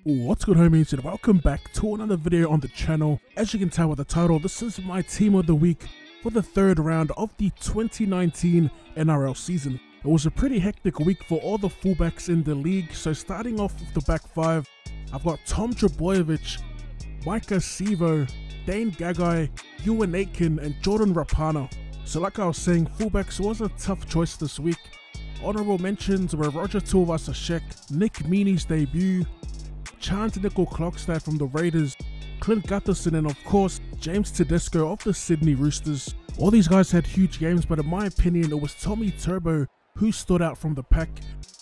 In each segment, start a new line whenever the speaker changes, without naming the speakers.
What's good, homies, and welcome back to another video on the channel. As you can tell by the title, this is my team of the week for the third round of the 2019 NRL season. It was a pretty hectic week for all the fullbacks in the league, so starting off with the back five, I've got Tom Trbojevic, Micah Sivo, Dane Gagai, Ewan Aitken, and Jordan Rapana. So like I was saying, fullbacks was a tough choice this week. Honourable mentions were Roger Tuivasa-Sheck, Nick Meaney's debut, Chance Nickel-Klokstad from the Raiders, Clint Gutherson, and of course James Tedesco of the Sydney Roosters. All these guys had huge games, but in my opinion it was Tommy Turbo who stood out from the pack.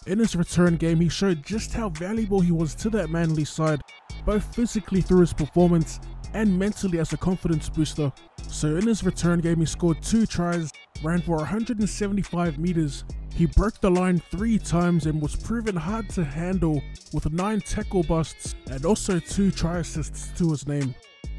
In his return game, he showed just how valuable he was to that Manly side, both physically through his performance and mentally as a confidence booster. So in his return game, he scored 2 tries, ran for 175 meters. He broke the line 3 times and was proven hard to handle with 9 tackle busts and also 2 try assists to his name.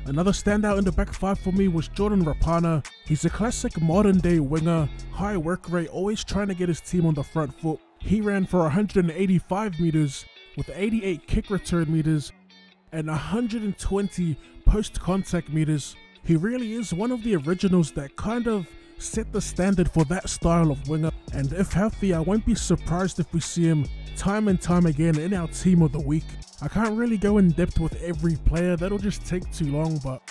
Another standout in the back five for me was Jordan Rapana. He's a classic modern day winger, high work rate, always trying to get his team on the front foot. He ran for 185 meters with 88 kick return meters and 120 post-contact meters. He really is one of the originals that kind of set the standard for that style of winger, and if healthy, I won't be surprised if we see him time and time again in our team of the week. I can't really go in depth with every player, that'll just take too long, but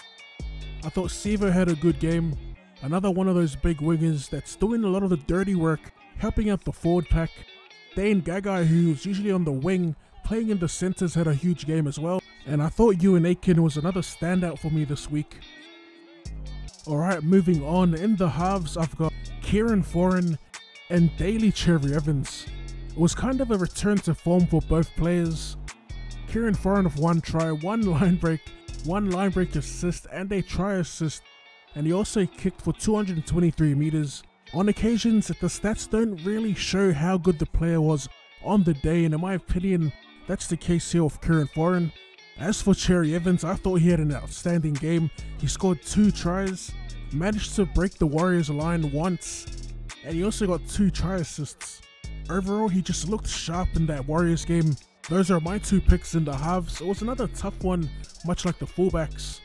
I thought Sivo had a good game. Another one of those big wingers that's doing a lot of the dirty work, helping out the forward pack. Dane Gagai, who's usually on the wing, playing in the centres, had a huge game as well. And I thought Ewan Aitken was another standout for me this week. Alright, moving on. In the halves, I've got Kieran Foran and Daly Cherry Evans. It was kind of a return to form for both players. Kieran Foran with 1 try, 1 line break assist and a try assist. And he also kicked for 223 meters. On occasions, the stats don't really show how good the player was on the day, and in my opinion, that's the case here with Kieran Foran. As for Cherry Evans, I thought he had an outstanding game. He scored 2 tries, managed to break the Warriors line once, and he also got 2 try assists. Overall, he just looked sharp in that Warriors game. Those are my 2 picks in the halves. It was another tough one, much like the fullbacks.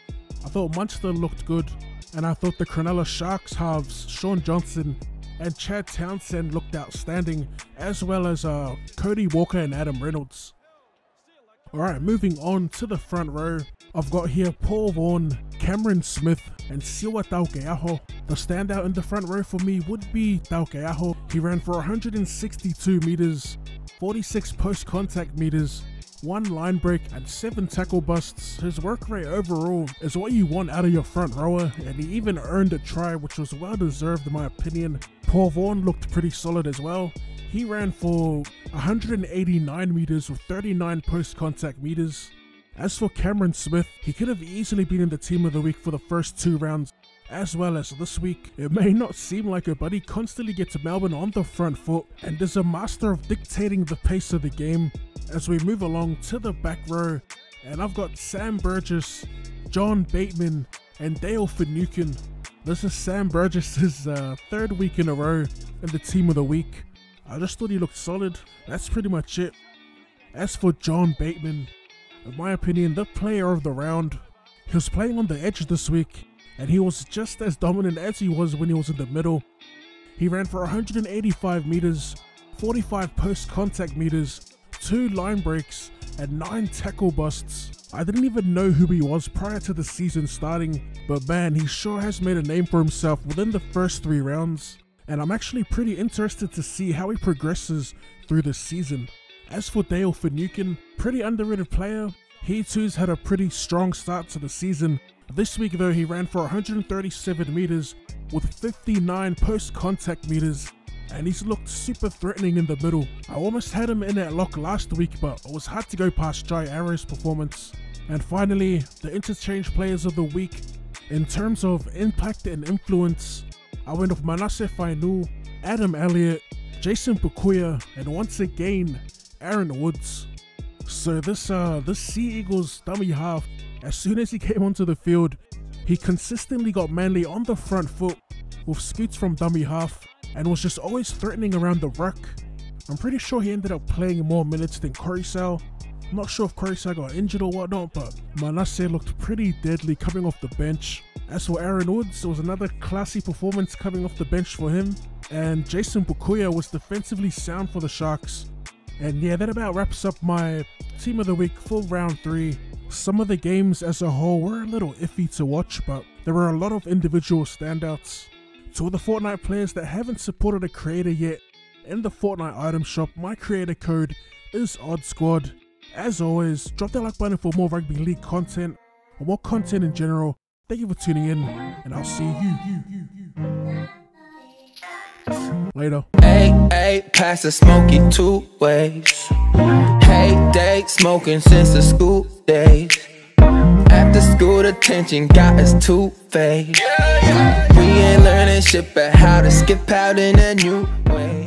I thought Munster looked good, and I thought the Cronulla Sharks halves, Sean Johnson and Chad Townsend, looked outstanding, as well as Cody Walker and Adam Reynolds. Alright, moving on to the front row, I've got here Paul Vaughan, Cameron Smith, and Siwa Taukeaho. The standout in the front row for me would be Taukeaho. He ran for 162 meters, 46 post-contact meters, 1 line break, and 7 tackle busts. His work rate overall is what you want out of your front rower, and he even earned a try, which was well deserved in my opinion. Paul Vaughan looked pretty solid as well. He ran for 189 meters with 39 post-contact meters. As for Cameron Smith, he could have easily been in the team of the week for the first 2 rounds, as well as this week. It may not seem like it, but he constantly gets Melbourne on the front foot and is a master of dictating the pace of the game. As we move along to the back row, and I've got Sam Burgess, John Bateman, and Dale Finucane. This is Sam Burgess's 3rd week in a row in the team of the week. I just thought he looked solid. That's pretty much it. As for John Bateman, in my opinion, the player of the round. He was playing on the edge this week, and he was just as dominant as he was when he was in the middle. He ran for 185 meters, 45 post-contact meters, 2 line breaks, and 9 tackle busts. I didn't even know who he was prior to the season starting, but man, he sure has made a name for himself within the first 3 rounds. And I'm actually pretty interested to see how he progresses through this season. As for Dale Finucane, pretty underrated player. He too's had a pretty strong start to the season. This week though, he ran for 137 meters with 59 post-contact meters, and he's looked super threatening in the middle. I almost had him in at lock last week, but it was hard to go past Jai Arrow's performance. And finally, the interchange players of the week. In terms of impact and influence, I went with Manasseh Fainu, Adam Elliott, Jason Bukuya, and once again, Aaron Woods. So this Sea Eagles dummy half, as soon as he came onto the field, he consistently got Manly on the front foot with scoots from dummy half and was just always threatening around the ruck. I'm pretty sure he ended up playing more minutes than Coruscant, I'm not sure if Coruscant got injured or whatnot, but Manasseh looked pretty deadly coming off the bench. As for Aaron Woods, it was another classy performance coming off the bench for him. And Jason Bukuya was defensively sound for the Sharks. And yeah, that about wraps up my Team of the Week for round 3. Some of the games as a whole were a little iffy to watch, but there were a lot of individual standouts. To all the Fortnite players that haven't supported a creator yet, in the Fortnite item shop, my creator code is OddSquad. As always, drop that like button for more Rugby League content, or more content in general. Thank you for tuning in, and I'll see you later.
Hey, pass the smoky 2 ways. Hey, day smoking since the school days. After school detention got us two-faced. We ain't learning shit but how to skip out in a new way.